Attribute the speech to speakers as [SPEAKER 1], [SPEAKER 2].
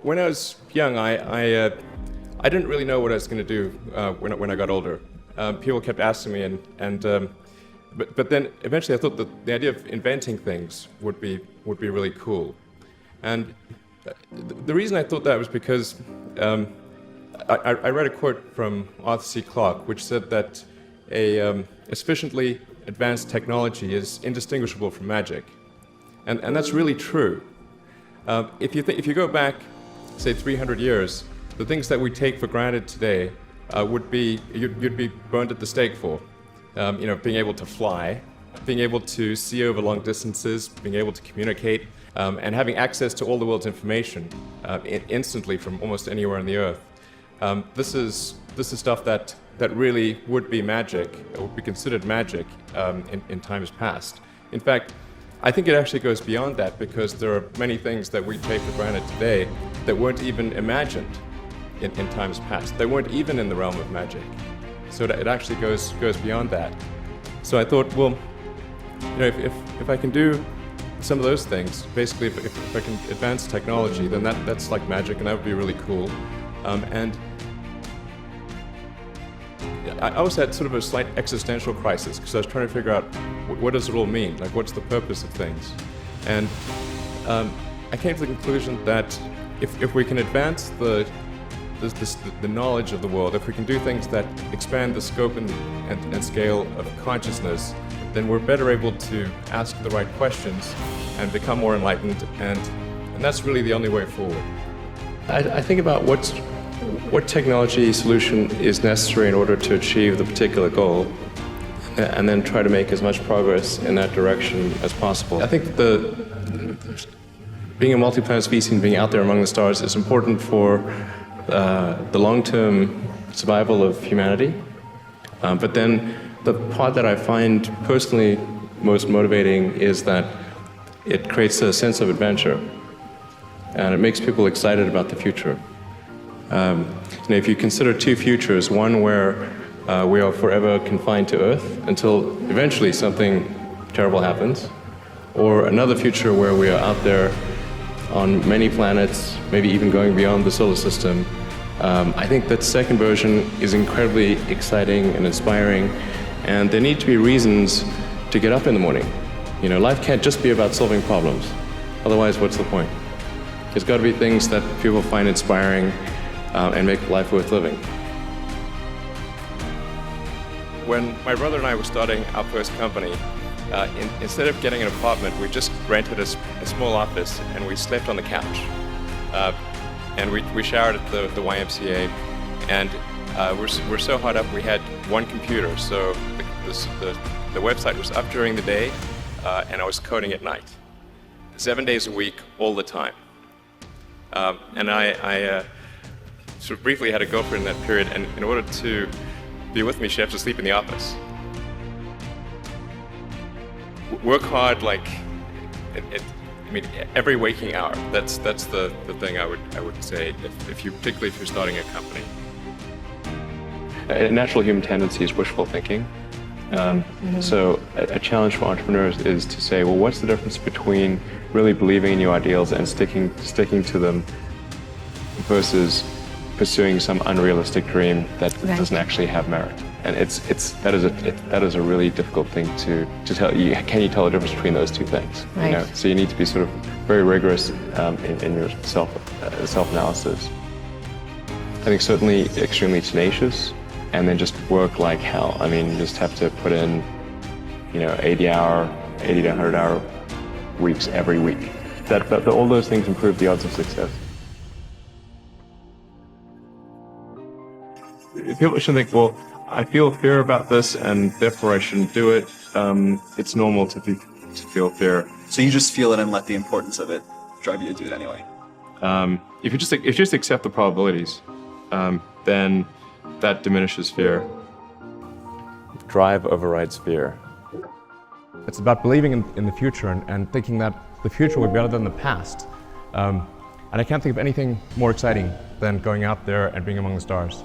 [SPEAKER 1] When I was young, I didn't really know what I was going to do when I got older. People kept asking me, but then eventually I thought that the idea of inventing things would be really cool. And the reason I thought that was because I read a quote from Arthur C. Clarke, which said that a sufficiently advanced technology is indistinguishable from magic, and that's really true. If you go back, say 300 years, the things that we take for granted today you'd be burned at the stake for. Being able to fly, being able to see over long distances, being able to communicate, and having access to all the world's information instantly from almost anywhere on the earth. This is stuff that really would be magic, would be considered magic in times past. In fact, I think it actually goes beyond that, because there are many things that we take for granted today that weren't even imagined in times past. They weren't even in the realm of magic. So it actually goes beyond that. So I thought, well, if I can do some of those things, basically if I can advance technology, then that's like magic, and that would be really cool. And I also had sort of a slight existential crisis, because I was trying to figure out what does it all mean? Like, what's the purpose of things? And I came to the conclusion that if we can advance the knowledge of the world, if we can do things that expand the scope and scale of consciousness, then we're better able to ask the right questions and become more enlightened, and that's really the only way forward. I think about what technology solution is necessary in order to achieve the particular goal, and then try to make as much progress in that direction as possible. I think being a multi-planet species and being out there among the stars is important for the long-term survival of humanity. But then the part that I find personally most motivating is that it creates a sense of adventure, and it makes people excited about the future. If you consider two futures, one where we are forever confined to Earth until eventually something terrible happens, or another future where we are out there on many planets, maybe even going beyond the solar system, I think that second version is incredibly exciting and inspiring, and there need to be reasons to get up in the morning. Life can't just be about solving problems. Otherwise, what's the point? There's got to be things that people find inspiring and make life worth living. When my brother and I were starting our first company, instead of getting an apartment, we just rented a small office, and we slept on the couch. And we showered at the YMCA, and we're so hot up we had one computer, so the website was up during the day, and I was coding at night, 7 days a week, all the time. And I sort of briefly had a girlfriend in that period, and in order to be with me, she had to sleep in the office. Work hard, like every waking hour. That's the thing I would say, particularly if you're starting a company.
[SPEAKER 2] A natural human tendency is wishful thinking. So a challenge for entrepreneurs is to say, well, what's the difference between really believing in your ideals and sticking to them versus pursuing some unrealistic dream that doesn't actually have merit? And that is a really difficult thing to tell you. Can you tell the difference between those two things?
[SPEAKER 3] Right.
[SPEAKER 2] So you need to be sort of very rigorous in your self-analysis. I think certainly extremely tenacious, and then just work like hell. I mean, you just have to put in 80 to 100 hour weeks every week. All those things improve the odds of success. People should think, well, I feel fear about this, and therefore I shouldn't do it. It's normal to feel fear.
[SPEAKER 4] So you just feel it and let the importance of it drive you to do it anyway.
[SPEAKER 2] If you just accept the probabilities, then that diminishes fear. Drive overrides fear.
[SPEAKER 1] It's about believing in the future and thinking that the future will be better than the past. And I can't think of anything more exciting than going out there and being among the stars.